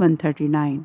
139।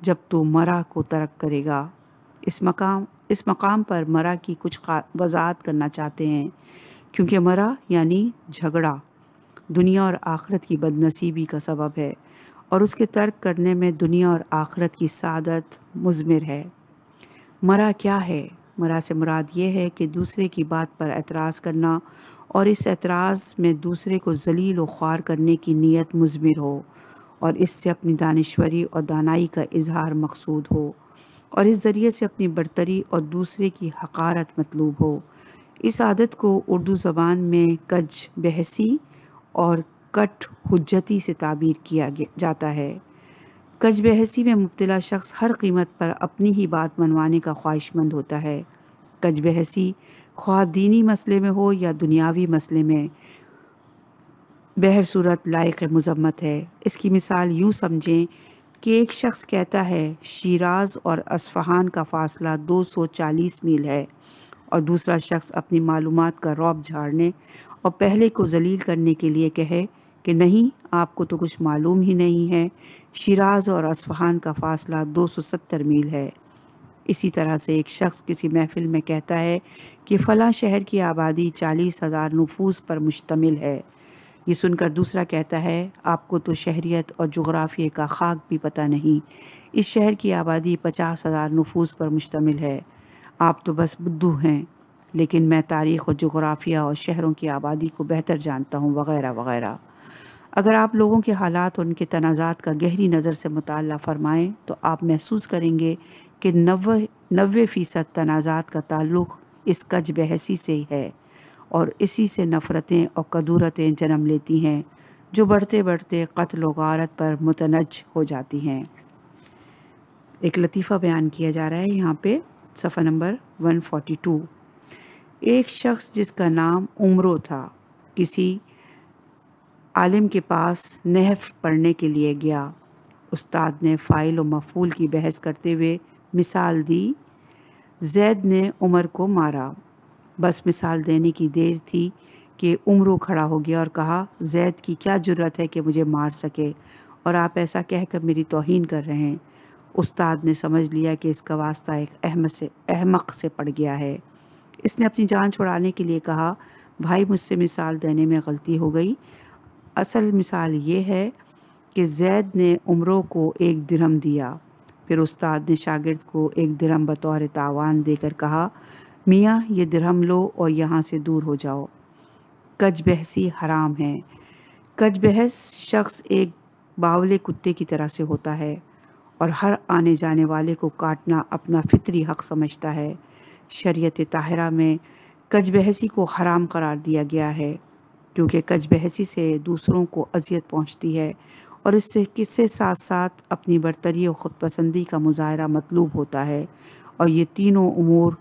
جب تو مرا کو ترک کرے گا۔ اس مقام پر مرا کی کچھ وضاحت کرنا چاہتے ہیں، کیونکہ مرا یعنی جھگڑا دنیا اور آخرت کی بد نصیبی کا سبب ہے، اور اس کے ترک کرنے میں دنیا اور آخرت کی سعادت مضمر ہے۔ مرا کیا ہے؟ مرا سے مراد یہ ہے کہ دوسرے کی بات پر اعتراض کرنا اور اس اعتراض میں دوسرے کو ذلیل و خوار کرنے کی نیت مضمر ہو، اور اس سے اپنی دانشوری اور دانائی کا اظہار مقصود ہو، اور اس ذریعے سے اپنی برتری اور دوسرے کی حقارت مطلوب ہو۔ اس عادت کو اردو زبان میں کج بحثی اور کٹ حجتی سے تعبیر کیا جاتا ہے۔ کج بحثی میں مبتلا شخص ہر قیمت پر اپنی ہی بات منوانے کا خواہش مند ہوتا ہے۔ کج بحثی خواہ دینی مسئلے میں ہو یا دنیاوی مسئلے میں بہر صورت لائق مذمت ہے۔ اس کی مثال یوں سمجھیں کہ ایک شخص کہتا ہے شیراز اور اصفہان کا فاصلہ 240 میل ہے، اور دوسرا شخص اپنی معلومات کا رعب جھاڑنے اور پہلے کو ذلیل کرنے کے لیے کہے کہ نہیں، آپ کو تو کچھ معلوم ہی نہیں ہے، شیراز اور اصفہان کا فاصلہ 270 میل ہے۔ اسی طرح سے ایک شخص کسی محفل میں کہتا ہے کہ فلاں شہر کی آبادی 40,000 نفوس پر مشتمل ہے۔ یہ سن کر دوسرا کہتا ہے آپ کو تو شہریت اور جغرافیے کا خاک بھی پتہ نہیں، اس شہر کی آبادی 50,000 نفوس پر مشتمل ہے، آپ تو بس بدھو ہیں، لیکن میں تاریخ اور جغرافیہ اور شہروں کی آبادی کو بہتر جانتا ہوں، وغیرہ وغیرہ۔ اگر آپ لوگوں کے حالات اور ان کے تنازعات کا گہری نظر سے مطالعہ فرمائیں تو آپ محسوس کریں گے کہ 90% تنازعات کا تعلق اس کج بحثی سے ہی ہے، اور اسی سے نفرتیں اور کدورتیں جنم لیتی ہیں جو بڑھتے بڑھتے قتل و غارت پر متنج ہو جاتی ہیں۔ ایک لطیفہ بیان کیا جا رہا ہے یہاں پہ صفحہ نمبر 142۔ ایک شخص جس کا نام عمرو تھا کسی عالم کے پاس نحو پڑھنے کے لیے گیا۔ استاد نے فاعل و مفعول کی بحث کرتے ہوئے مثال دی، زید نے عمر کو مارا۔ بس مثال دینے کی دیر تھی کہ عمرو کھڑا ہو گیا اور کہا زید کی کیا جرت ہے کہ مجھے مار سکے، اور آپ ایسا کہہ کر میری توہین کر رہے ہیں۔ استاد نے سمجھ لیا کہ اس کا واسطہ ایک احمق سے پڑ گیا ہے۔ اس نے اپنی جان چھڑانے کے لیے کہا بھائی مجھ سے مثال دینے میں غلطی ہو گئی، اصل مثال یہ ہے کہ زید نے عمرو کو 1 درہم دیا۔ پھر استاد نے شاگرد کو 1 درہم بطور تاوان دے کر کہا میاں یہ درہم لو اور یہاں سے دور ہو جاؤ۔ کج بحثی حرام ہے۔ کج بحث شخص ایک باولے کتے کی طرح سے ہوتا ہے اور ہر آنے جانے والے کو کاٹنا اپنا فطری حق سمجھتا ہے۔ شریعت طاہرہ میں کج بحثی کو حرام قرار دیا گیا ہے، کیونکہ کج بحثی سے دوسروں کو اذیت پہنچتی ہے اور اس سے ساتھ ساتھ اپنی برتری و خود پسندی کا مظاہرہ مطلوب ہوتا ہے، اور یہ تینوں امور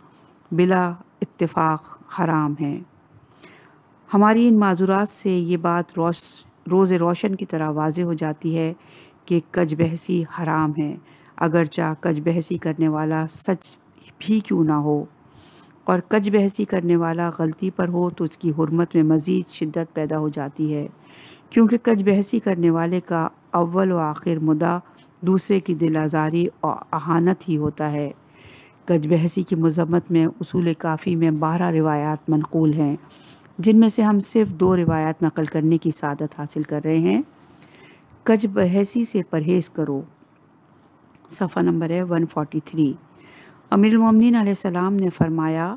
بلا اتفاق حرام ہیں۔ ہماری ان معذورات سے یہ بات روز روشن کی طرح واضح ہو جاتی ہے کہ کج بحثی حرام ہے، اگرچہ کج بحثی کرنے والا سچ بھی کیوں نہ ہو، اور کج بحثی کرنے والا غلطی پر ہو تو اس کی حرمت میں مزید شدت پیدا ہو جاتی ہے، کیونکہ کج بحثی کرنے والے کا اول و آخر مدعا دوسرے کی دل آزاری اور اہانت ہی ہوتا ہے۔ کج بحثی کی مذمت میں اصول کافی میں 12 روایات منقول ہیں، جن میں سے ہم صرف 2 روایات نقل کرنے کی سعادت حاصل کر رہے ہیں۔ کج بحثی سے پرہیز کرو، صفحہ نمبر ہے 143۔ امیر المومنین علیہ السلام نے فرمایا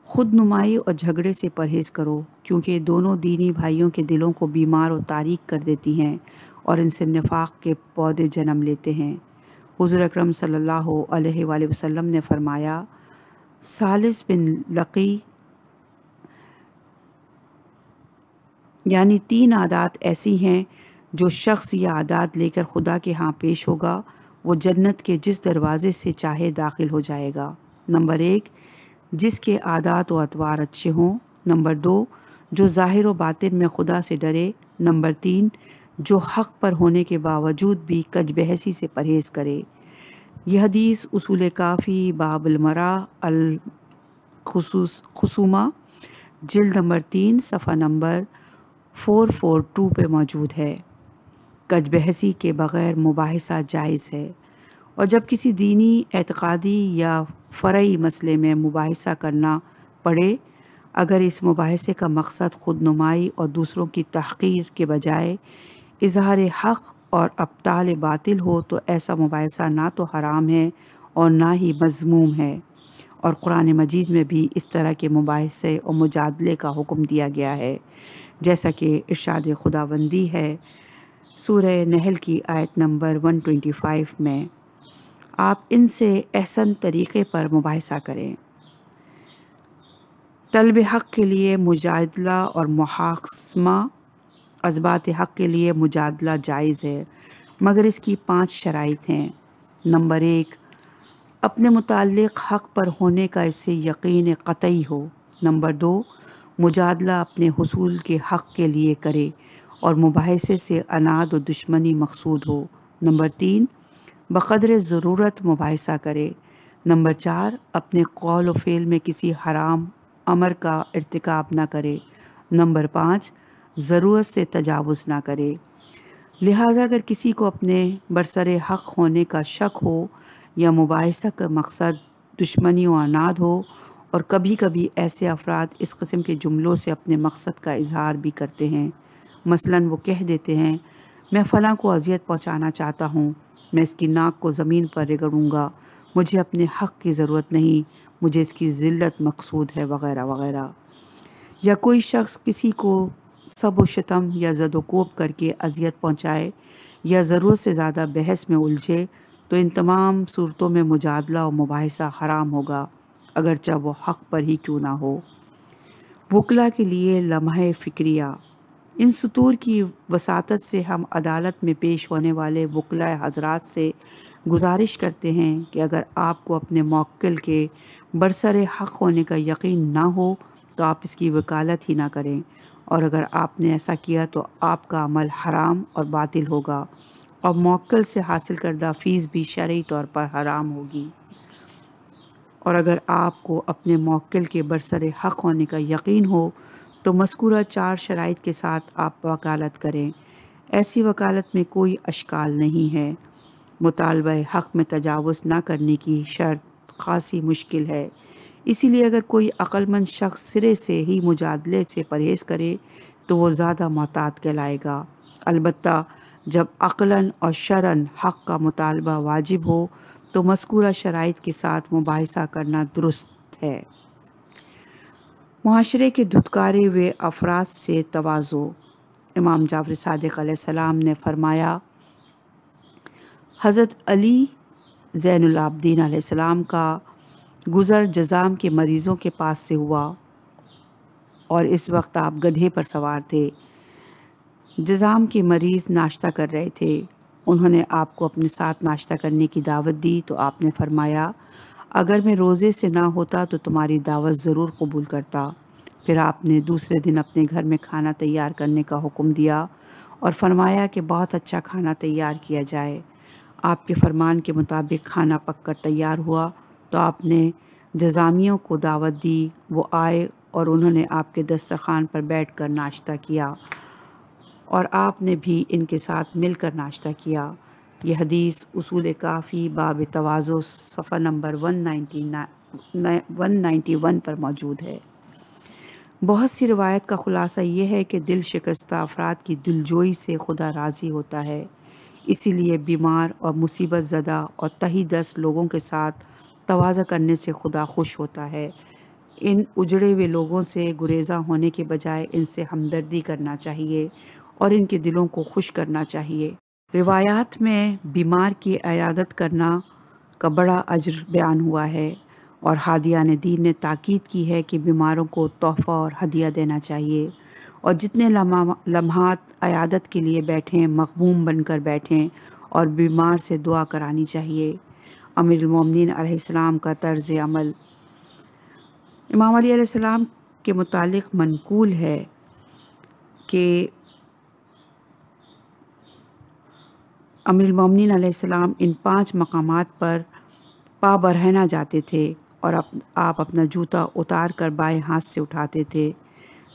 خود نمائی اور جھگڑے سے پرہیز کرو، کیونکہ دونوں دینی بھائیوں کے دلوں کو بیمار اور تاریک کر دیتی ہیں اور ان سے نفاق کے پودے جنم لیتے ہیں۔ حضور اکرم صلی اللہ علیہ وآلہ وسلم نے فرمایا ثالث بن لقی، یعنی 3 عادات ایسی ہیں جو شخص یہ عادات لے کر خدا کے ہاں پیش ہوگا وہ جنت کے جس دروازے سے چاہے داخل ہو جائے گا۔ نمبر 1 جس کے عادات و اطوار اچھے ہوں۔ نمبر 2 جو ظاہر و باطن میں خدا سے ڈرے۔ نمبر 3 جو حق پر ہونے کے باوجود بھی کج بحثی سے پرہیز کرے۔ یہ حدیث اصول کافی باب المرا خصومہ جلد نمبر 3 صفحہ نمبر 442 پہ موجود ہے۔ کج بحثی کے بغیر مباحثہ جائز ہے، اور جب کسی دینی، اعتقادی یا فرعی مسئلے میں مباحثہ کرنا پڑے، اگر اس مباحثے کا مقصد خود نمائی اور دوسروں کی تحقیر کے بجائے اظہار حق اور ابطال باطل ہو تو ایسا مباحثہ نہ تو حرام ہے اور نہ ہی مذموم ہے، اور قرآن مجید میں بھی اس طرح کے مباحثے اور مجادلے کا حکم دیا گیا ہے، جیسا کہ ارشاد خداوندی ہے سورہ نحل کی آیت نمبر 125 میں، آپ ان سے احسن طریقے پر مباحثہ کریں۔ طلب حق کے لیے مجادلہ اور محاکمہ، اثبات حق کے لیے مجادلہ جائز ہے، مگر اس کی 5 شرائط ہیں۔ نمبر 1، اپنے متعلق حق پر ہونے کا اس سے یقین قطعی ہو۔ نمبر 2، مجادلہ اپنے حصول کے حق کے لیے کرے اور مباحثے سے عناد و دشمنی مقصود ہو۔ نمبر 3، بقدر ضرورت مباحثہ کرے۔ نمبر 4، اپنے قول و فعل میں کسی حرام امر کا ارتکاب نہ کرے۔ نمبر 5، ضرورت سے تجاوز نہ کرے۔ لہٰذا اگر کسی کو اپنے برسر حق ہونے کا شک ہو یا مباحثہ کا مقصد دشمنی و عناد ہو، اور کبھی کبھی ایسے افراد اس قسم کے جملوں سے اپنے مقصد کا اظہار بھی کرتے ہیں، مثلاً وہ کہہ دیتے ہیں میں فلاں کو اذیت پہنچانا چاہتا ہوں، میں اس کی ناک کو زمین پر رگڑوں گا، مجھے اپنے حق کی ضرورت نہیں، مجھے اس کی ذلت مقصود ہے، وغیرہ وغیرہ۔ یا کوئی شخص کسی کو سب و شتم یا زد و کوب کر کے اذیت پہنچائے یا ضرورت سے زیادہ بحث میں الجھے تو ان تمام صورتوں میں مجادلہ و مباحثہ حرام ہوگا، اگرچہ وہ حق پر ہی کیوں نہ ہو۔ وکلا کے لیے لمحہ فکریہ، ان سطور کی وساطت سے ہم عدالت میں پیش ہونے والے وکلاء حضرات سے گزارش کرتے ہیں کہ اگر آپ کو اپنے موکل کے برسر حق ہونے کا یقین نہ ہو تو آپ اس کی وکالت ہی نہ کریں، اور اگر آپ نے ایسا کیا تو آپ کا عمل حرام اور باطل ہوگا، اور موکل سے حاصل کردہ فیس بھی شرعی طور پر حرام ہوگی۔ اور اگر آپ کو اپنے موکل کے برسر حق ہونے کا یقین ہو تو مذکورہ 4 شرائط کے ساتھ آپ وکالت کریں۔ ایسی وکالت میں کوئی اشکال نہیں ہے۔ مطالبہ حق میں تجاوز نہ کرنے کی شرط خاصی مشکل ہے، اسی لیے اگر کوئی عقل مند شخص سرے سے ہی مجادلے سے پرہیز کرے تو وہ زیادہ محتاط کہلائے گا، البتہ جب عقلاً اور شرعاً حق کا مطالبہ واجب ہو تو مذکورہ شرائط کے ساتھ مباحثہ کرنا درست ہے۔ معاشرے کے دھتکارے ہوئے افراد سے تواضع، امام جعفر صادق علیہ السلام نے فرمایا، حضرت علی زین العابدین علیہ السلام کا گزر جذام کے مریضوں کے پاس سے ہوا اور اس وقت آپ گدھے پر سوار تھے۔ جذام کے مریض ناشتہ کر رہے تھے، انہوں نے آپ کو اپنے ساتھ ناشتہ کرنے کی دعوت دی تو آپ نے فرمایا اگر میں روزے سے نہ ہوتا تو تمہاری دعوت ضرور قبول کرتا۔ پھر آپ نے دوسرے دن اپنے گھر میں کھانا تیار کرنے کا حکم دیا اور فرمایا کہ بہت اچھا کھانا تیار کیا جائے۔ آپ کے فرمان کے مطابق کھانا پک کر تیار ہوا تو آپ نے جذامیوں کو دعوت دی، وہ آئے اور انہوں نے آپ کے دسترخوان پر بیٹھ کر ناشتہ کیا اور آپ نے بھی ان کے ساتھ مل کر ناشتہ کیا۔ یہ حدیث اصول کافی باب تواضع صفحہ نمبر 191 پر موجود ہے۔ بہت سی روایت کا خلاصہ یہ ہے کہ دل شکستہ افراد کی دلجوئی سے خدا راضی ہوتا ہے، اسی لیے بیمار اور مصیبت زدہ اور تہی دست لوگوں کے ساتھ تواضع کرنے سے خدا خوش ہوتا ہے۔ ان اجڑے ہوئے لوگوں سے گریزاں ہونے کے بجائے ان سے ہمدردی کرنا چاہیے اور ان کے دلوں کو خوش کرنا چاہیے۔ روایات میں بیمار کی عیادت کرنا کا بڑا اجر بیان ہوا ہے، اور ہادیان دین نے تاکید کی ہے کہ بیماروں کو تحفہ اور ہدیہ دینا چاہیے، اور جتنے لمحات عیادت کے لیے بیٹھیں مغموم بن کر بیٹھیں اور بیمار سے دعا کرانی چاہیے۔ امیر المومنین علیہ السلام کا طرز عمل، امام علی علیہ السلام کے متعلق منقول ہے کہ امیر المومنین علیہ السلام ان 5 مقامات پر پا برہنہ جاتے تھے اور آپ اپنا جوتا اتار کر بائیں ہاتھ سے اٹھاتے تھے۔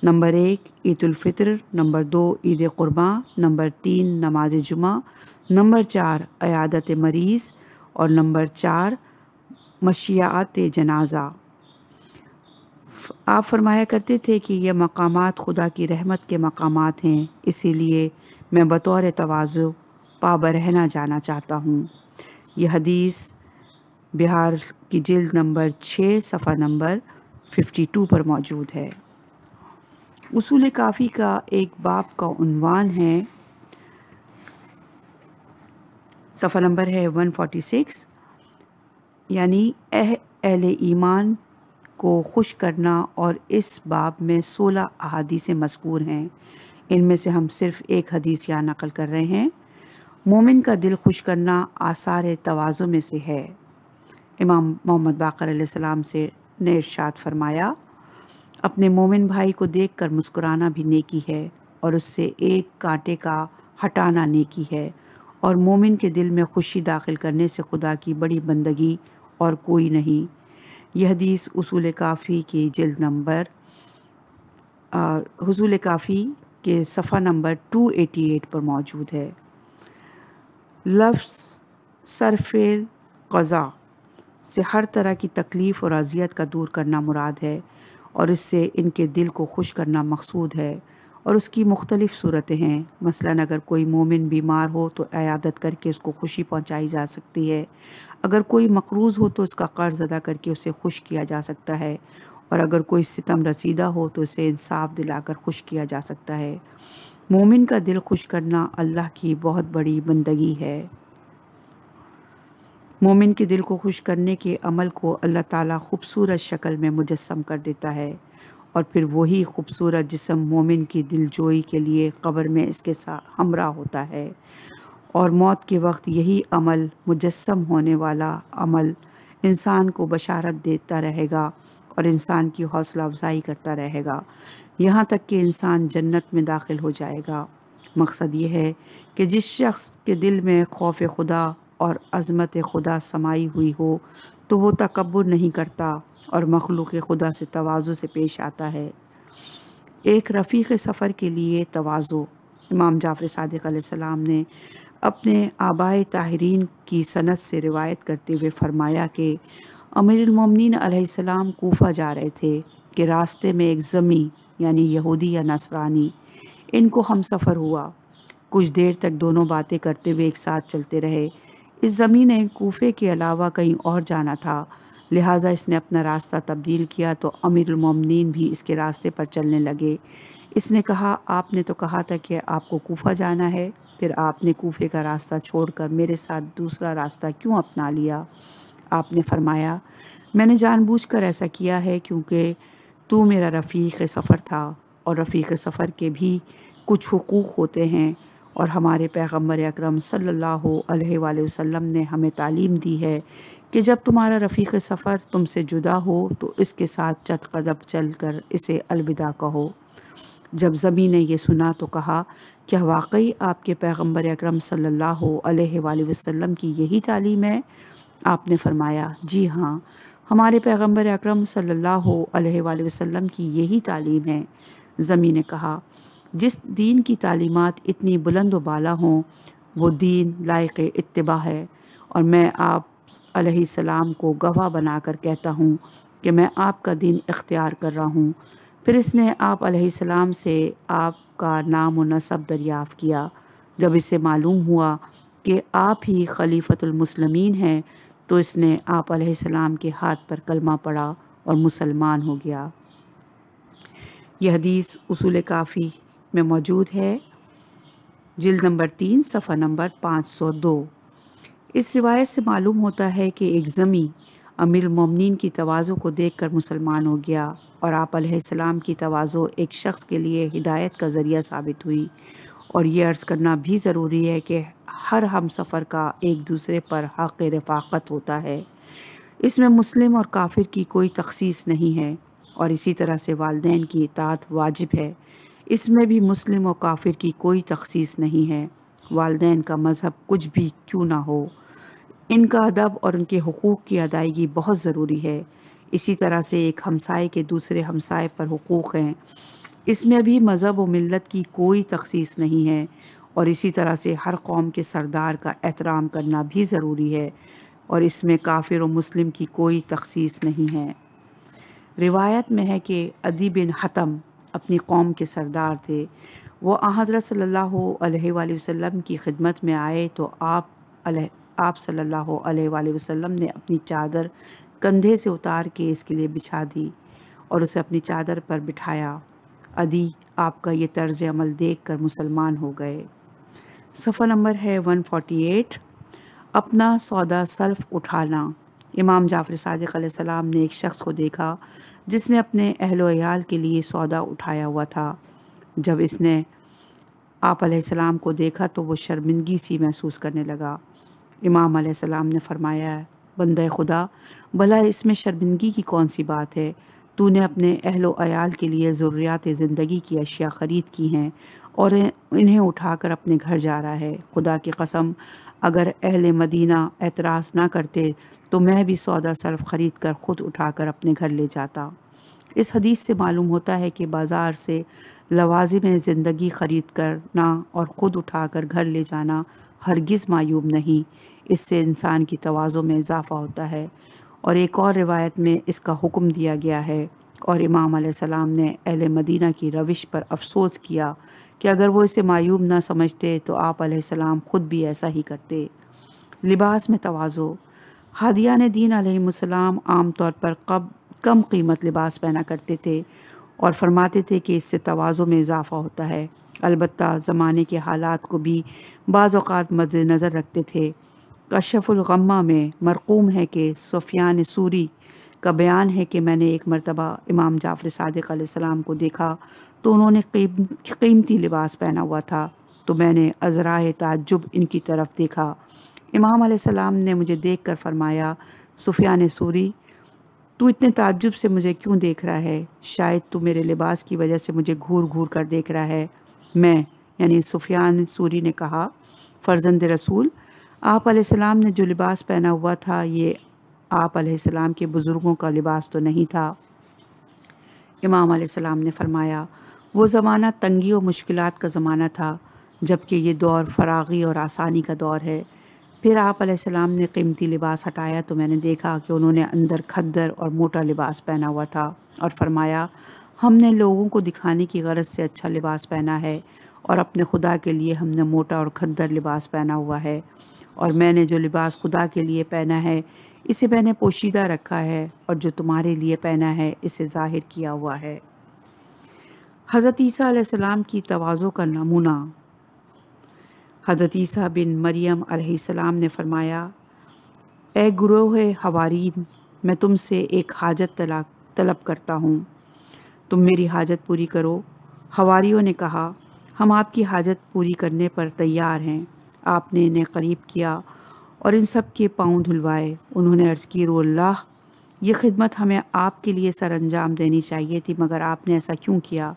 نمبر 1 عید الفطر، نمبر 2 عید قرباں، نمبر 3 نماز جمعہ، نمبر 4 عیادت مریض اور نمبر 4 مشیعات جنازہ۔ آپ فرمایا کرتے تھے کہ یہ مقامات خدا کی رحمت کے مقامات ہیں، اسی لیے میں بطور تواضع پابرہنہ جانا چاہتا ہوں۔ یہ حدیث بہار کی جلد نمبر 6 صفحہ نمبر 52 پر موجود ہے۔ اصول کافی کا ایک باب کا عنوان ہے، صفحہ نمبر ہے 146، یعنی اہل ایمان کو خوش کرنا، اور اس باب میں 16 احادیث مذکور ہیں۔ ان میں سے ہم صرف ایک حدیث یہاں نقل کر رہے ہیں۔ مومن کا دل خوش کرنا آثار تواضع میں سے ہے۔ امام محمد باقر علیہ السلام نے ارشاد فرمایا، اپنے مومن بھائی کو دیکھ کر مسکرانا بھی نیکی ہے، اور اس سے ایک کانٹے کا ہٹانا نیکی ہے، اور مومن کے دل میں خوشی داخل کرنے سے خدا کی بڑی بندگی اور کوئی نہیں۔ یہ حدیث اصول کافی کی جلد نمبر حصول کافی کے صفحہ نمبر 288 پر موجود ہے۔ لفظ صرف قضا سے ہر طرح کی تکلیف اور اذیت کا دور کرنا مراد ہے، اور اس سے ان کے دل کو خوش کرنا مقصود ہے، اور اس کی مختلف صورتیں ہیں۔ مثلاً اگر کوئی مومن بیمار ہو تو عیادت کر کے اس کو خوشی پہنچائی جا سکتی ہے، اگر کوئی مقروض ہو تو اس کا قرض ادا کر کے اسے خوش کیا جا سکتا ہے، اور اگر کوئی ستم رسیدہ ہو تو اسے انصاف دلا کر خوش کیا جا سکتا ہے۔ مومن کا دل خوش کرنا اللہ کی بہت بڑی بندگی ہے۔ مومن کے دل کو خوش کرنے کے عمل کو اللہ تعالیٰ خوبصورت شکل میں مجسم کر دیتا ہے، اور پھر وہی خوبصورت جسم مومن کی دل جوئی کے لیے قبر میں اس کے ساتھ ہمراہ ہوتا ہے، اور موت کے وقت یہی عمل، مجسم ہونے والا عمل، انسان کو بشارت دیتا رہے گا اور انسان کی حوصلہ افزائی کرتا رہے گا، یہاں تک کہ انسان جنت میں داخل ہو جائے گا۔ مقصد یہ ہے کہ جس شخص کے دل میں خوف خدا اور عظمت خدا سمائی ہوئی ہو تو وہ تکبر نہیں کرتا اور مخلوق خدا سے تواضع سے پیش آتا ہے۔ ایک رفیق سفر کے لیے تواضع۔ امام جعفر صادق علیہ السلام نے اپنے آبائے طاہرین کی سند سے روایت کرتے ہوئے فرمایا کہ امیر المومنین علیہ السلام کوفہ جا رہے تھے کہ راستے میں ایک ضمی یعنی یہودی یا نصرانی ان کو ہم سفر ہوا۔ کچھ دیر تک دونوں باتیں کرتے ہوئے ایک ساتھ چلتے رہے۔ اس ضمی نے کوفے کے علاوہ کہیں اور جانا تھا، لہٰذا اس نے اپنا راستہ تبدیل کیا تو امیر المومنین بھی اس کے راستے پر چلنے لگے۔ اس نے کہا، آپ نے تو کہا تھا کہ آپ کو کوفہ جانا ہے، پھر آپ نے کوفے کا راستہ چھوڑ کر میرے ساتھ دوسرا راستہ کیوں اپنا لیا؟ آپ نے فرمایا، میں نے جان بوجھ کر ایسا کیا ہے کیونکہ تو میرا رفیق سفر تھا، اور رفیق سفر کے بھی کچھ حقوق ہوتے ہیں، اور ہمارے پیغمبر اکرم صلی اللہ علیہ وآلہ وسلم نے ہمیں تعلیم دی ہے کہ جب تمہارا رفیق سفر تم سے جدا ہو تو اس کے ساتھ چند قدم چل کر اسے الوداع کہو۔ جب ضمی نے یہ سنا تو کہا، کیا واقعی آپ کے پیغمبر اکرم صلی اللہ علیہ وآلہ وسلم کی یہی تعلیم ہے؟ آپ نے فرمایا، جی ہاں، ہمارے پیغمبر اکرم صلی اللہ علیہ وآلہ وسلم کی یہی تعلیم ہے۔ ضمی نے کہا، جس دین کی تعلیمات اتنی بلند و بالا ہوں وہ دین لائق اتباع ہے، اور میں آپ علیہ السلام کو گواہ بنا کر کہتا ہوں کہ میں آپ کا دین اختیار کر رہا ہوں۔ پھر اس نے آپ علیہ السلام سے آپ کا نام و نسب دریافت کیا۔ جب اسے معلوم ہوا کہ آپ ہی خلیفۃ المسلمین ہیں تو اس نے آپ علیہ السلام کے ہاتھ پر کلمہ پڑھا اور مسلمان ہو گیا۔ یہ حدیث اصول کافی میں موجود ہے، جلد نمبر 3 صفحہ نمبر 502۔ اس روایت سے معلوم ہوتا ہے کہ ایک ضمی امیر المومنین کی تواضع کو دیکھ کر مسلمان ہو گیا، اور آپ علیہ السلام کی تواضع ایک شخص کے لیے ہدایت کا ذریعہ ثابت ہوئی۔ اور یہ عرض کرنا بھی ضروری ہے کہ ہر ہم سفر کا ایک دوسرے پر حق رفاقت ہوتا ہے، اس میں مسلم اور کافر کی کوئی تخصیص نہیں ہے، اور اسی طرح سے والدین کی اطاعت واجب ہے، اس میں بھی مسلم اور کافر کی کوئی تخصیص نہیں ہے، والدین کا مذہب کچھ بھی کیوں نہ ہو، ان کا ادب اور ان کے حقوق کی ادائیگی بہت ضروری ہے۔ اسی طرح سے ایک ہمسائے کے دوسرے ہمسائے پر حقوق ہیں، اس میں بھی مذہب و ملت کی کوئی تخصیص نہیں ہے، اور اسی طرح سے ہر قوم کے سردار کا احترام کرنا بھی ضروری ہے۔ اور اس میں کافر و مسلم کی کوئی تخصیص نہیں ہے۔ روایت میں ہے کہ عدی بن حتم اپنی قوم کے سردار تھے۔ وہ حضرت صلی اللہ علیہ وآلہ وسلم کی خدمت میں آئے تو آپ صلی اللہ علیہ وآلہ وسلم نے اپنی چادر کندھے سے اتار کے اس کے لیے بچھا دی اور اسے اپنی چادر پر بٹھایا۔ عدی آپ کا یہ طرز عمل دیکھ کر مسلمان ہو گئے۔ صفحہ نمبر ہے 148۔ اپنا سودا سلف اٹھانا۔ امام جعفر صادق علیہ السلام نے ایک شخص کو دیکھا جس نے اپنے اہل و عیال کے لیے سودا اٹھایا ہوا تھا۔ جب اس نے آپ علیہ السلام کو دیکھا تو وہ شرمندگی سی محسوس کرنے لگا۔ امام علیہ السلام نے فرمایا، بندہ خدا، بھلا اس میں شرمندگی کی کون سی بات ہے؟ تو نے اپنے اہل و عیال کے لیے ضروریات زندگی کی اشیاء خرید کی ہیں اور انہیں اٹھا کر اپنے گھر جا رہا ہے۔ خدا کی قسم، اگر اہل مدینہ اعتراض نہ کرتے تو میں بھی سودا سلف خرید کر خود اٹھا کر اپنے گھر لے جاتا۔ اس حدیث سے معلوم ہوتا ہے کہ بازار سے لوازم زندگی خرید کرنا اور خود اٹھا کر گھر لے جانا ہرگز معیوب نہیں۔ اس سے انسان کی تواضع میں اضافہ ہوتا ہے۔ اور ایک اور روایت میں اس کا حکم دیا گیا ہے، اور امام علیہ السلام نے اہل مدینہ کی روش پر افسوس کیا کہ اگر وہ اسے معیوب نہ سمجھتے تو آپ علیہ السلام خود بھی ایسا ہی کرتے۔ لباس میں تواضع۔ ہادیان دین علیہ السلام عام طور پر کم قیمت لباس پہنا کرتے تھے اور فرماتے تھے کہ اس سے تواضع میں اضافہ ہوتا ہے۔ البتہ زمانے کے حالات کو بھی بعض اوقات مد نظر رکھتے تھے۔ کشف الغمہ میں مرقوم ہے کہ سفیان ثوری کا بیان ہے کہ میں نے ایک مرتبہ امام جعفر صادق علیہ السلام کو دیکھا تو انہوں نے قیمتی لباس پہنا ہوا تھا، تو میں نے عذرائے تعجب ان کی طرف دیکھا۔ امام علیہ السلام نے مجھے دیکھ کر فرمایا، سفیان ثوری، تو اتنے تعجب سے مجھے کیوں دیکھ رہا ہے؟ شاید تو میرے لباس کی وجہ سے مجھے گھور گھور کر دیکھ رہا ہے۔ میں یعنی سفیان ثوری نے کہا، فرزند رسول، آپ علیہ السلام نے جو لباس پہنا ہوا تھا یہ آپ علیہ السلام کے بزرگوں کا لباس تو نہیں تھا۔ امام علیہ السلام نے فرمایا، وہ زمانہ تنگی و مشکلات کا زمانہ تھا، جبکہ یہ دور فراغی اور آسانی کا دور ہے۔ پھر آپ علیہ السلام نے قیمتی لباس ہٹایا تو میں نے دیکھا کہ انہوں نے اندر کھدر اور موٹا لباس پہنا ہوا تھا، اور فرمایا، ہم نے لوگوں کو دکھانے کی غرض سے اچھا لباس پہنا ہے اور اپنے خدا کے لیے ہم نے موٹا اور کھدر لباس پہنا ہوا ہے، اور میں نے جو لباس خدا کے لیے پہنا ہے اسے میں نے پوشیدہ رکھا ہے، اور جو تمہارے لیے پہنا ہے اسے ظاہر کیا ہوا ہے۔ حضرت عیسیٰ علیہ السلام کی تواضع کا نمونہ۔ حضرت عیسیٰ بن مریم علیہ السلام نے فرمایا، اے گروہ حوارین، میں تم سے ایک حاجت طلب کرتا ہوں، تم میری حاجت پوری کرو۔ حواریوں نے کہا، ہم آپ کی حاجت پوری کرنے پر تیار ہیں۔ آپ نے انہیں قریب کیا اور ان سب کے پاؤں دھلوائے۔ انہوں نے عرض کی، رو اللہ، یہ خدمت ہمیں آپ کے لیے سر انجام دینی چاہیے تھی، مگر آپ نے ایسا کیوں کیا؟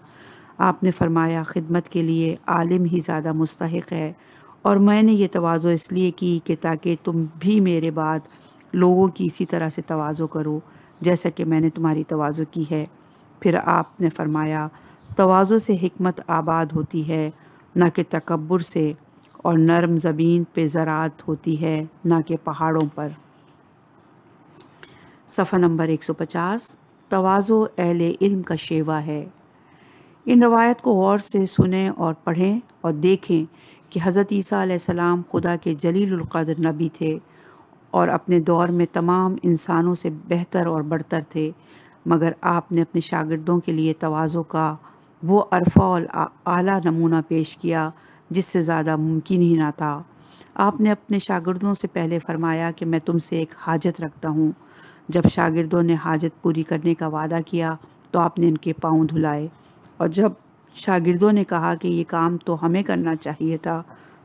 آپ نے فرمایا، خدمت کے لیے عالم ہی زیادہ مستحق ہے، اور میں نے یہ تواضع اس لیے کی کہ تاکہ تم بھی میرے بعد لوگوں کی اسی طرح سے تواضع کرو جیسا کہ میں نے تمہاری تواضع کی ہے۔ پھر آپ نے فرمایا، تواضع سے حکمت آباد ہوتی ہے، نہ کہ تکبر سے، اور نرم زمین پہ زراعت ہوتی ہے، نہ کہ پہاڑوں پر۔ صفحہ نمبر 150۔ تواضع اہل علم کا شیوا ہے۔ ان روایت کو غور سے سنیں اور پڑھیں اور دیکھیں کہ حضرت عیسیٰ علیہ السلام خدا کے جلیل القدر نبی تھے اور اپنے دور میں تمام انسانوں سے بہتر اور برتر تھے، مگر آپ نے اپنے شاگردوں کے لیے تواضع کا وہ عرفہ اور اعلیٰ نمونہ پیش کیا جس سے زیادہ ممکن ہی نہ تھا۔ آپ نے اپنے شاگردوں سے پہلے فرمایا کہ میں تم سے ایک حاجت رکھتا ہوں۔ جب شاگردوں نے حاجت پوری کرنے کا وعدہ کیا تو آپ نے ان کے پاؤں دھلائے، اور جب شاگردوں نے کہا کہ یہ کام تو ہمیں کرنا چاہیے تھا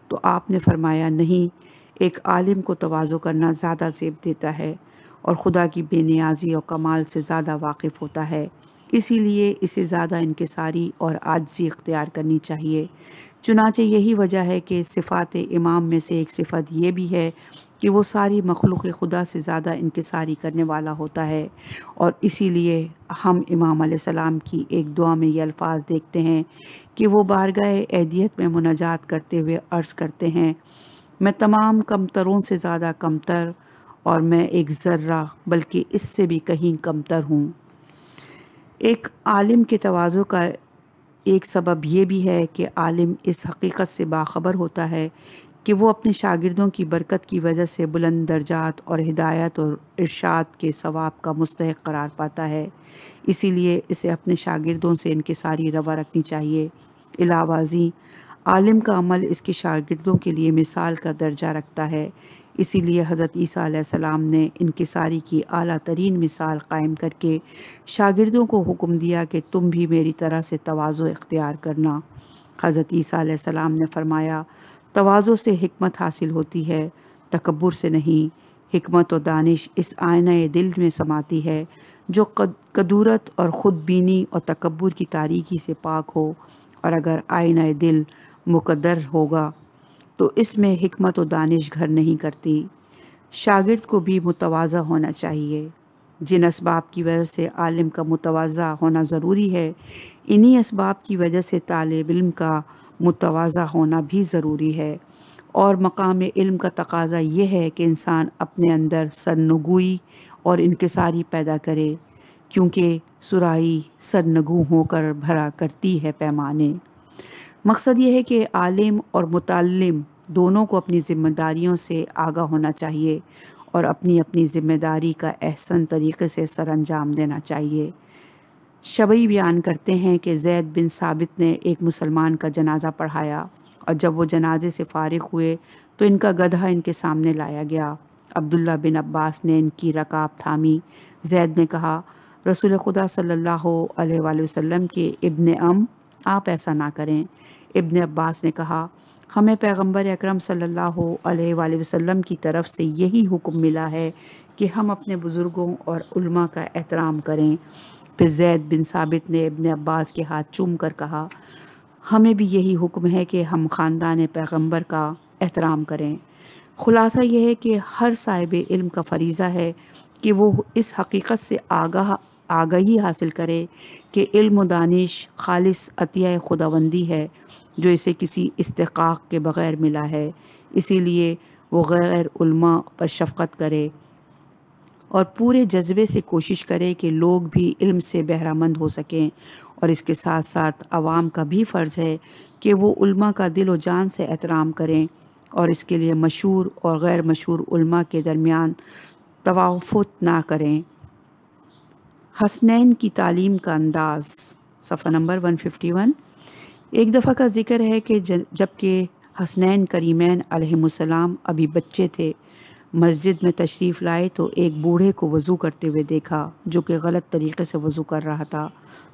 تو آپ نے فرمایا، نہیں، ایک عالم کو تواضع کرنا زیادہ زیب دیتا ہے اور خدا کی بے نیازی اور کمال سے زیادہ واقف ہوتا ہے، اسی لیے اسے زیادہ انکساری اور عاجزی اختیار کرنی چاہیے۔ چنانچہ یہی وجہ ہے کہ صفات امام میں سے ایک صفت یہ بھی ہے کہ وہ ساری مخلوق خدا سے زیادہ انکساری کرنے والا ہوتا ہے، اور اسی لیے ہم امام علیہ السلام کی ایک دعا میں یہ الفاظ دیکھتے ہیں کہ وہ بارگاہ اہدیت میں مناجات کرتے ہوئے عرض کرتے ہیں، میں تمام کمتروں سے زیادہ کمتر اور میں ایک ذرہ بلکہ اس سے بھی کہیں کمتر ہوں۔ ایک عالم کے تواضع کا ایک سبب یہ بھی ہے کہ عالم اس حقیقت سے باخبر ہوتا ہے کہ وہ اپنے شاگردوں کی برکت کی وجہ سے بلند درجات اور ہدایت اور ارشاد کے ثواب کا مستحق قرار پاتا ہے، اسی لیے اسے اپنے شاگردوں سے انکساری رویہ رکھنی چاہیے۔ علاوہ ازیں عالم کا عمل اس کے شاگردوں کے لیے مثال کا درجہ رکھتا ہے، اسی لیے حضرت عیسیٰ علیہ السلام نے انکساری کی اعلیٰ ترین مثال قائم کر کے شاگردوں کو حکم دیا کہ تم بھی میری طرح سے تواضع اختیار کرنا۔ حضرت عیسیٰ علیہ السلام نے فرمایا، تواضع سے حکمت حاصل ہوتی ہے، تکبر سے نہیں۔ حکمت و دانش اس آئینہ دل میں سماتی ہے جو کدورت اور خود بینی اور تکبر کی تاریکی سے پاک ہو، اور اگر آئینہ دل مقدر ہوگا تو اس میں حکمت و دانش گھر نہیں کرتی۔ شاگرد کو بھی متواضع ہونا چاہیے۔ جن اسباب کی وجہ سے عالم کا متواضع ہونا ضروری ہے، انہی اسباب کی وجہ سے طالب علم کا متواضع ہونا بھی ضروری ہے، اور مقام علم کا تقاضا یہ ہے کہ انسان اپنے اندر سرنگوئی اور انکساری پیدا کرے، کیونکہ سراہی سرنگوں ہو کر بھرا کرتی ہے پیمانے۔ مقصد یہ ہے کہ عالم اور متعلم دونوں کو اپنی ذمہ داریوں سے آگاہ ہونا چاہیے اور اپنی اپنی ذمہ داری کا احسن طریقے سے سر انجام دینا چاہیے۔ شبئی بیان کرتے ہیں کہ زید بن ثابت نے ایک مسلمان کا جنازہ پڑھایا، اور جب وہ جنازے سے فارغ ہوئے تو ان کا گدھا ان کے سامنے لایا گیا۔ عبداللہ بن عباس نے ان کی رکاب تھامی۔ زید نے کہا، رسول خدا صلی اللہ علیہ وآلہ وسلم کے ابن آپ ایسا نہ کریں۔ ابن عباس نے کہا، ہمیں پیغمبر اکرم صلی اللہ علیہ وآلہ وسلم کی طرف سے یہی حکم ملا ہے کہ ہم اپنے بزرگوں اور علماء کا احترام کریں۔ پھر زید بن ثابت نے ابن عباس کے ہاتھ چوم کر کہا، ہمیں بھی یہی حکم ہے کہ ہم خاندان پیغمبر کا احترام کریں۔ خلاصہ یہ ہے کہ ہر صاحب علم کا فریضہ ہے کہ وہ اس حقیقت سے آگاہی حاصل کرے کہ علم و دانش خالص عطیہ خداوندی ہے جو اسے کسی استحقاق کے بغیر ملا ہے، اسی لیے وہ غیر علماء پر شفقت کرے اور پورے جذبے سے کوشش کرے کہ لوگ بھی علم سے بہرہ مند ہو سکیں، اور اس کے ساتھ ساتھ عوام کا بھی فرض ہے کہ وہ علماء کا دل و جان سے احترام کریں، اور اس کے لیے مشہور اور غیر مشہور علماء کے درمیان توافت نہ کریں۔ حسنین کی تعلیم کا انداز، صفحہ نمبر 151۔ ایک دفعہ کا ذکر ہے کہ جب کہ حسنین کریمین علیہم السلام ابھی بچے تھے، مسجد میں تشریف لائے تو ایک بوڑھے کو وضو کرتے ہوئے دیکھا جو کہ غلط طریقے سے وضو کر رہا تھا۔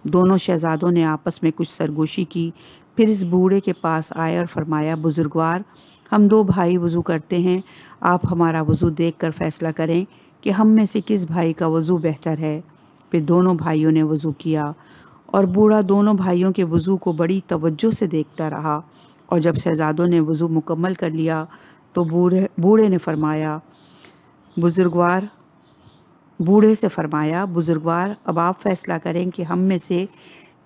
دونوں شہزادوں نے آپس میں کچھ سرگوشی کی، پھر اس بوڑھے کے پاس آئے اور فرمایا، بزرگوار، ہم دو بھائی وضو کرتے ہیں، آپ ہمارا وضو دیکھ کر فیصلہ کریں کہ ہم میں سے کس بھائی کا وضو بہتر ہے۔ پھر دونوں بھائیوں نے وضو کیا، اور بوڑھا دونوں بھائیوں کے وضو کو بڑی توجہ سے دیکھتا رہا، اور جب شہزادوں نے وضو مکمل کر لیا تو بوڑھے سے فرمایا، بزرگوار، اب آپ فیصلہ کریں کہ ہم میں سے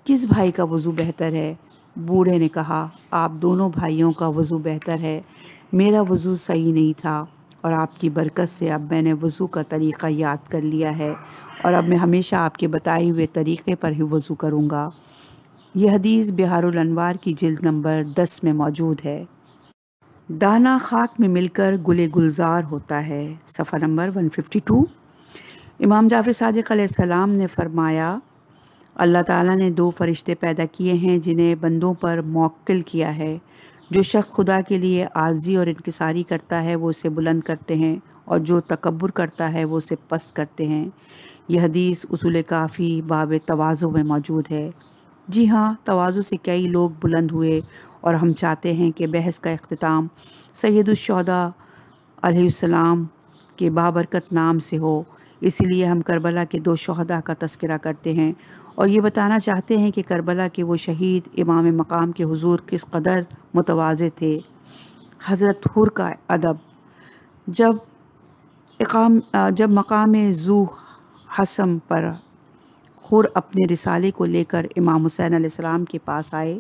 کس بھائی کا وضو بہتر ہے۔ بوڑھے نے کہا، آپ دونوں بھائیوں کا وضو بہتر ہے، میرا وضو صحیح نہیں تھا، اور آپ کی برکت سے اب میں نے وضو کا طریقہ یاد کر لیا ہے، اور اب میں ہمیشہ آپ کے بتائے ہوئے طریقے پر ہی وضو کروں گا۔ یہ حدیث بہار الانوار کی جلد نمبر 10 میں موجود ہے۔ دانا خاک میں مل کر گلے گلزار ہوتا ہے، صفحہ نمبر 152۔ امام جعفر صادق علیہ السلام نے فرمایا، اللہ تعالیٰ نے دو فرشتے پیدا کیے ہیں جنہیں بندوں پر موکل کیا ہے۔ جو شخص خدا کے لیے عاجزی اور انکساری کرتا ہے وہ اسے بلند کرتے ہیں، اور جو تکبر کرتا ہے وہ اسے پست کرتے ہیں۔ یہ حدیث اصول کافی باب تواضع میں موجود ہے۔ جی ہاں، تواضع سے کئی لوگ بلند ہوئے، اور ہم چاہتے ہیں کہ بحث کا اختتام سید الشہداء علیہ السلام کے بابرکت نام سے ہو، اسی لیے ہم کربلا کے دو شہداء کا تذکرہ کرتے ہیں، اور یہ بتانا چاہتے ہیں کہ کربلا کے وہ شہید امام مقام کے حضور کس قدر متواضع تھے۔ حضرت حر کا ادب، جب مقام ذو حسم پر حر اپنے رسالے کو لے کر امام حسین علیہ السلام کے پاس آئے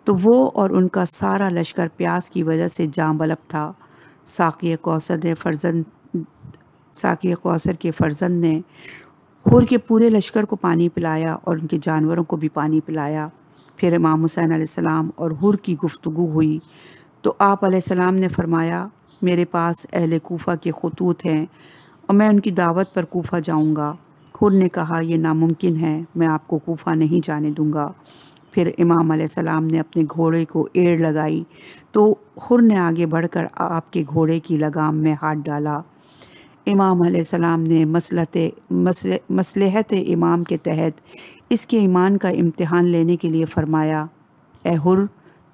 تو وہ اور ان کا سارا لشکر پیاس کی وجہ سے جاں بلب تھا۔ ساقی کوثر نے ساقی کوثر کے فرزند نے حر کے پورے لشکر کو پانی پلایا اور ان کے جانوروں کو بھی پانی پلایا۔ پھر امام حسین علیہ السلام اور حر کی گفتگو ہوئی تو آپ علیہ السلام نے فرمایا میرے پاس اہل کوفہ کے خطوط ہیں اور میں ان کی دعوت پر کوفہ جاؤں گا۔ حر نے کہا یہ ناممکن ہے، میں آپ کو کوفہ نہیں جانے دوں گا۔ پھر امام علیہ السلام نے اپنے گھوڑے کو ایڑ لگائی تو حر نے آگے بڑھ کر آپ کے گھوڑے کی لگام میں ہاتھ ڈالا۔ امام علیہ السلام نے مصلحت امام کے تحت اس کے ایمان کا امتحان لینے کے لیے فرمایا اے حر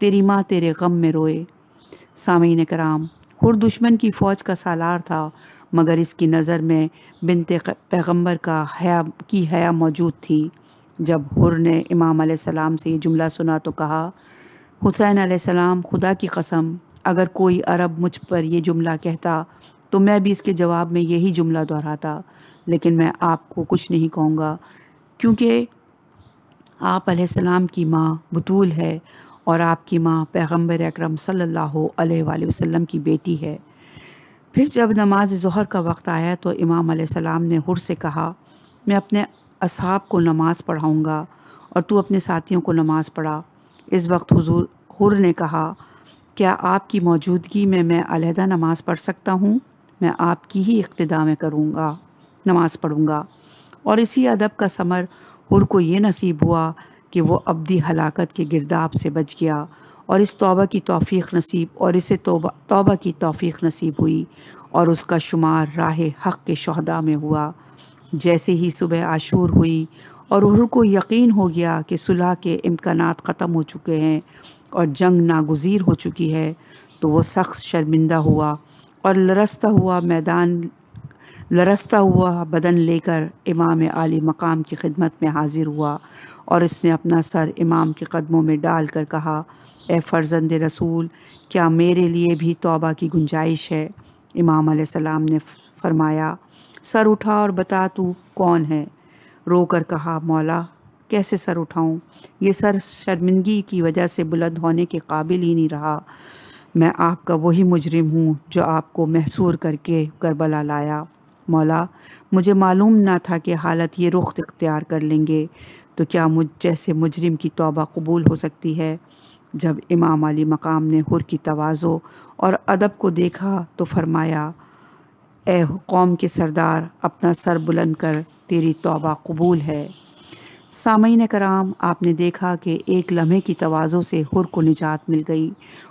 تیری ماں تیرے غم میں روئے۔ سامعین کرام، حر دشمن کی فوج کا سالار تھا مگر اس کی نظر میں بنت پیغمبر کی حیا موجود تھی۔ جب حر نے امام علیہ السلام سے یہ جملہ سنا تو کہا حسین علیہ السلام خدا کی قسم اگر کوئی عرب مجھ پر یہ جملہ کہتا تو میں بھی اس کے جواب میں یہی جملہ دہراتا، لیکن میں آپ کو کچھ نہیں کہوں گا کیونکہ آپ علیہ السلام کی ماں بطول ہے اور آپ کی ماں پیغمبر اکرم صلی اللہ علیہ وآلہ وسلم کی بیٹی ہے۔ پھر جب نماز ظہر کا وقت آیا تو امام علیہ السلام نے حر سے کہا میں اپنے اصحاب کو نماز پڑھاؤں گا اور تو اپنے ساتھیوں کو نماز پڑھا۔ اس وقت حر نے کہا کیا آپ کی موجودگی میں علیحدہ نماز پڑھ سکتا ہوں؟ میں آپ کی ہی اقتداء میں نماز پڑھوں گا۔ اور اسی ادب کا ثمر حر کو یہ نصیب ہوا کہ وہ ابدی ہلاکت کے گرداب سے بچ گیا اور اسے توبہ کی توفیق نصیب ہوئی اور اس کا شمار راہ حق کے شہداء میں ہوا۔ جیسے ہی صبح عاشور ہوئی اور حر کو یقین ہو گیا کہ صلح کے امکانات ختم ہو چکے ہیں اور جنگ ناگزیر ہو چکی ہے تو وہ سخت شرمندہ ہوا اور لرزتا ہوا بدن لے کر امام عالی مقام کی خدمت میں حاضر ہوا اور اس نے اپنا سر امام کے قدموں میں ڈال کر کہا اے فرزند رسول کیا میرے لیے بھی توبہ کی گنجائش ہے؟ امام علیہ السلام نے فرمایا سر اٹھا اور بتا تو کون ہے؟ رو کر کہا مولا کیسے سر اٹھاؤں، یہ سر شرمندگی کی وجہ سے بلند ہونے کے قابل ہی نہیں رہا۔ میں آپ کا وہی مجرم ہوں جو آپ کو محصور کر کے کربلا لایا۔ مولا مجھے معلوم نہ تھا کہ حالت یہ رخ اختیار کر لیں گے، تو کیا مجھ جیسے مجرم کی توبہ قبول ہو سکتی ہے؟ جب امام علی مقام نے حر کی تواضع اور ادب کو دیکھا تو فرمایا اے قوم کے سردار اپنا سر بلند کر تیری توبہ قبول ہے۔ سامعین کرام، آپ نے دیکھا کہ ایک لمحے کی تواضع سے حر کو نجات مل گئی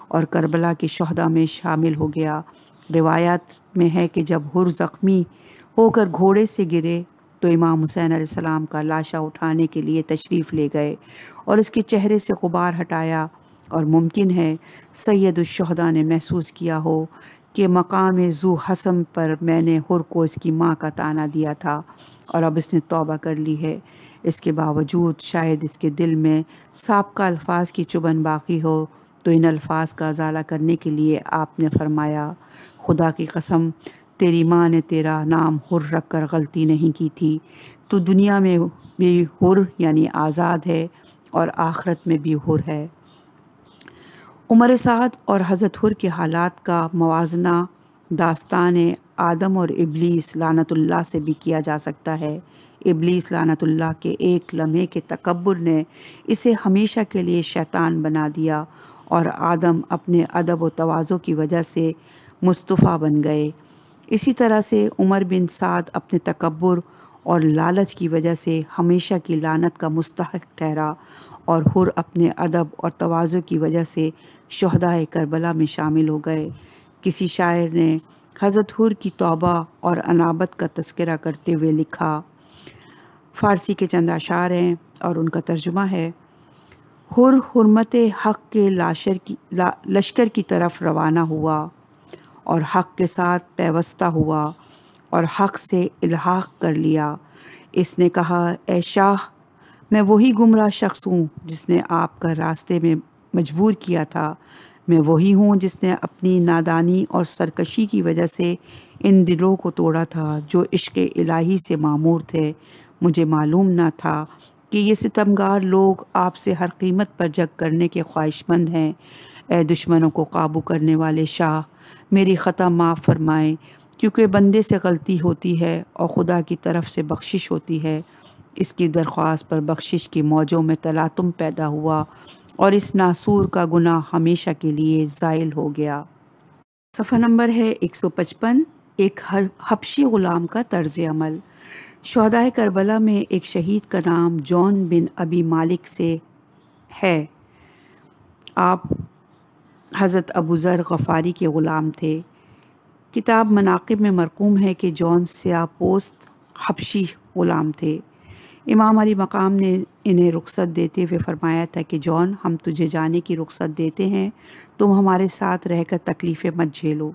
اور کربلا کے شہداء میں شامل ہو گیا۔ روایات میں ہے کہ جب حر زخمی ہو کر گھوڑے سے گرے تو امام حسین علیہ السلام کا لاشا اٹھانے کے لیے تشریف لے گئے اور اس کے چہرے سے غبار ہٹایا، اور ممکن ہے سید الشہداء نے محسوس کیا ہو کہ مقام ذو حسم پر میں نے حر کو اس کی ماں کا طعنہ دیا تھا اور اب اس نے توبہ کر لی ہے۔ اس کے باوجود شاید اس کے دل میں سابقہ الفاظ کی چبھن باقی ہو، تو ان الفاظ کا ازالہ کرنے کے لیے آپ نے فرمایا خدا کی قسم تیری ماں نے تیرا نام حر رکھ کر غلطی نہیں کی تھی، تو دنیا میں بھی حر یعنی آزاد ہے اور آخرت میں بھی حر ہے۔ عمر سعد اور حضرت حر کے حالات کا موازنہ داستان آدم اور ابلیس لعنت اللہ سے بھی کیا جا سکتا ہے۔ ابلیس لعنت اللہ کے ایک لمحے کے تکبر نے اسے ہمیشہ کے لیے شیطان بنا دیا اور آدم اپنے ادب و تواضع کی وجہ سے مصطفیٰ بن گئے۔ اسی طرح سے عمر بن سعد اپنے تکبر اور لالچ کی وجہ سے ہمیشہ کی لعنت کا مستحق ٹھہرا، اور حر اپنے ادب اور تواضع کی وجہ سے شہدائے کربلا میں شامل ہو گئے۔ کسی شاعر نے حضرت حر کی توبہ اور انابت کا تذکرہ کرتے ہوئے لکھا، فارسی کے چند اشعار ہیں اور ان کا ترجمہ ہے: حر حرمت حق کے لشکر کی طرف روانہ ہوا اور حق کے ساتھ پیوستہ ہوا اور حق سے الحاق کر لیا۔ اس نے کہا اے شاہ میں وہی گمراہ شخص ہوں جس نے آپ کا راستے میں مجبور کیا تھا، میں وہی ہوں جس نے اپنی نادانی اور سرکشی کی وجہ سے ان دلوں کو توڑا تھا جو عشق الہی سے معمور تھے۔ مجھے معلوم نہ تھا کہ یہ ستمگار لوگ آپ سے ہر قیمت پر جنگ کرنے کے خواہش مند ہیں۔ اے دشمنوں کو قابو کرنے والے شاہ، میری خطا معاف فرمائیں کیونکہ بندے سے غلطی ہوتی ہے اور خدا کی طرف سے بخشش ہوتی ہے۔ اس کی درخواست پر بخشش کی موجوں میں تلاطم پیدا ہوا اور اس ناسور کا گناہ ہمیشہ کے لیے زائل ہو گیا۔ صفحہ نمبر ہے 155۔ ایک حبشی غلام کا طرز عمل۔ شہدائے کربلا میں ایک شہید کا نام جون بن ابی مالک سے ہے۔ آپ حضرت ابو ذر غفاری کے غلام تھے۔ کتاب مناقب میں مرقوم ہے کہ جون سیاہ پوست حبشی غلام تھے۔ امام علی مقام نے انہیں رخصت دیتے ہوئے فرمایا تھا کہ جون، ہم تجھے جانے کی رخصت دیتے ہیں، تم ہمارے ساتھ رہ کر تکلیفیں مت جھیلو۔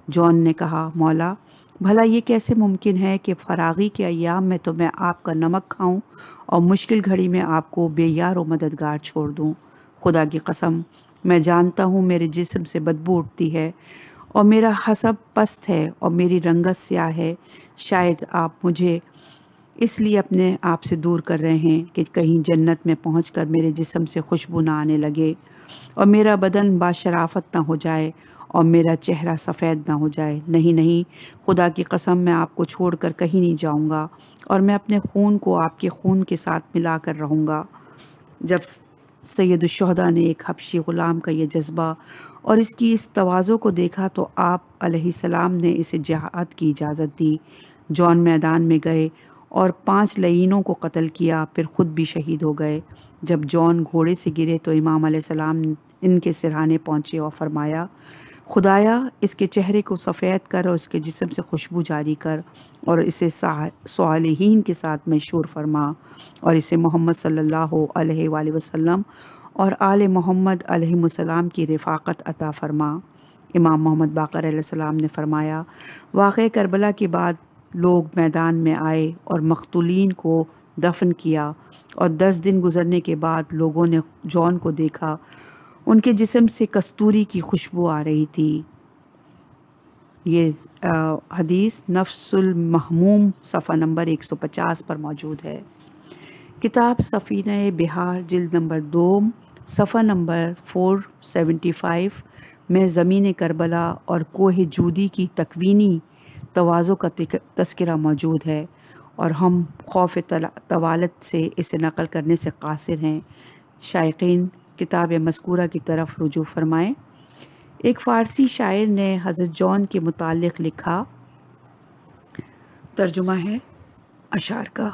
جون نے کہا، مولا، بھلا یہ کیسے ممکن ہے کہ فراغی کے ایام میں تو میں آپ کا نمک کھاؤں اور مشکل گھڑی میں آپ کو بے یار و مددگار چھوڑ دوں؟ خدا کی قسم، میں جانتا ہوں میرے جسم سے بدبو اٹھتی ہے اور میرا حسب پست ہے اور میری رنگت سیاہ ہے۔ شاید آپ مجھے اس لیے اپنے آپ سے دور کر رہے ہیں کہ کہیں جنت میں پہنچ کر میرے جسم سے خوشبو نہ آنے لگے اور میرا بدن باشرافت نہ ہو جائے اور میرا چہرہ سفید نہ ہو جائے۔ نہیں نہیں، خدا کی قسم، میں آپ کو چھوڑ کر کہیں نہیں جاؤں گا اور میں اپنے خون کو آپ کے خون کے ساتھ ملا کر رہوں گا۔ جب سید الشہداء نے ایک حبشی غلام کا یہ جذبہ اور اس کی اس تواضع کو دیکھا تو آپ علیہ السلام نے اسے جہاد کی اجازت دی۔ جون میدان میں گئے اور 5 لعینوں کو قتل کیا، پھر خود بھی شہید ہو گئے۔ جب جون گھوڑے سے گرے تو امام علیہ السلام ان کے سرہانے پہنچے اور فرمایا، خدایا، اس کے چہرے کو سفید کر اور اس کے جسم سے خوشبو جاری کر اور اسے صالحین کے ساتھ مشہور فرما اور اسے محمد صلی اللہ علیہ وآلہ وسلم اور آل محمد علیہ السلام کی رفاقت عطا فرما۔ امام محمد باقر علیہ السلام نے فرمایا، واقعہ کربلا کے بعد لوگ میدان میں آئے اور مقتولین کو دفن کیا اور 10 دن گزرنے کے بعد لوگوں نے جون کو دیکھا، ان کے جسم سے کستوری کی خوشبو آ رہی تھی۔ یہ حدیث نفس المحموم صفحہ نمبر 150 پر موجود ہے۔ کتاب سفینہ بحار جلد نمبر 2 صفحہ نمبر 475 میں زمین کربلا اور کوہ جودی کی تکوینی تواضع کا تذکرہ موجود ہے اور ہم خوف طوالت سے اسے نقل کرنے سے قاصر ہیں۔ شائقین کتاب مذکورہ کی طرف رجوع فرمائیں۔ ایک فارسی شاعر نے حضرت جون کے متعلق لکھا، ترجمہ ہے اشعار کا۔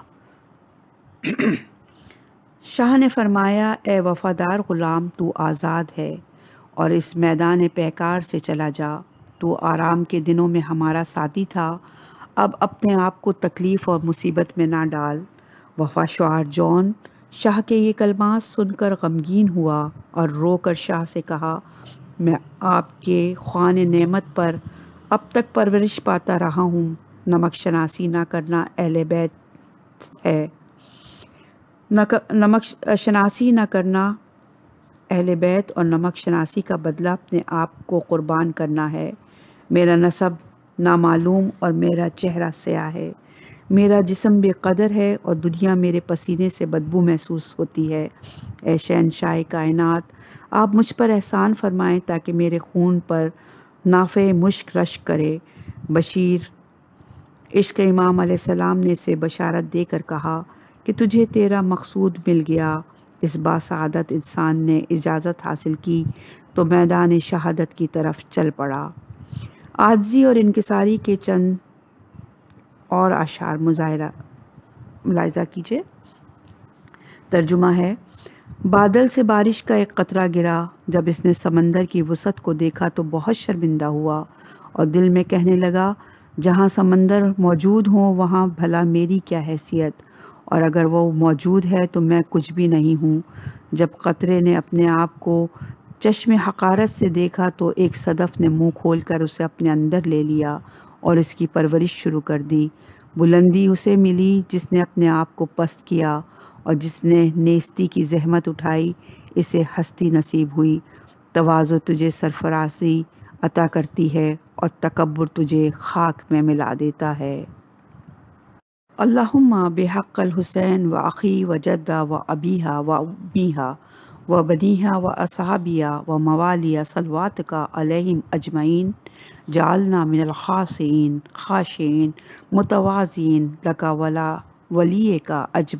شاہ نے فرمایا، اے وفادار غلام، تو آزاد ہے اور اس میدان پیکار سے چلا جا۔ تو آرام کے دنوں میں ہمارا ساتھی تھا، اب اپنے آپ کو تکلیف اور مصیبت میں نہ ڈال۔ وفا شعار جون شاہ کے یہ کلمات سن کر غمگین ہوا اور رو کر شاہ سے کہا، میں آپ کے خوان نعمت پر اب تک پرورش پاتا رہا ہوں۔ نمک شناسی نہ کرنا اہل بیت ہے، نمک شناسی نہ کرنا اہل بیت اور نمک شناسی کا بدلہ اپنے آپ کو قربان کرنا ہے۔ میرا نسب نامعلوم اور میرا چہرہ سیاہ ہے، میرا جسم بے قدر ہے اور دنیا میرے پسینے سے بدبو محسوس ہوتی ہے۔ اے شہنشاہ کائنات، آپ مجھ پر احسان فرمائیں تاکہ میرے خون پر نافع مشک رشک کرے۔ بشیر عشق امام علیہ السلام نے اسے بشارت دے کر کہا کہ تجھے تیرا مقصود مل گیا۔ اس باسعادت انسان نے اجازت حاصل کی تو میدان شہادت کی طرف چل پڑا۔ عاجزی اور انکساری کے چند اور اشعار ملاحظہ کیجیے۔ ترجمہ ہے، بادل سے بارش کا ایک قطرہ گرا، جب اس نے سمندر کی وسعت کو دیکھا تو بہت شرمندہ ہوا اور دل میں کہنے لگا، جہاں سمندر موجود ہوں وہاں بھلا میری کیا حیثیت، اور اگر وہ موجود ہے تو میں کچھ بھی نہیں ہوں۔ جب قطرے نے اپنے آپ کو چشم حقارت سے دیکھا تو ایک صدف نے منہ کھول کر اسے اپنے اندر لے لیا اور اس کی پرورش شروع کر دی۔ بلندی اسے ملی جس نے اپنے آپ کو پست کیا، اور جس نے نیستی کی زحمت اٹھائی اسے ہستی نصیب ہوئی۔ تواضع تجھے سرفرازی عطا کرتی ہے اور تکبر تجھے خاک میں ملا دیتا ہے۔ اللہم بحق الحسین و اخی و جدہ و ابیہا و امیہا و بنیہا و اصحابیہ و موالیہ صلوات کا علیہم اجمعین جعلنا من الخاشعین خاشعین متواضعین لک ولا ولی کا اجمعین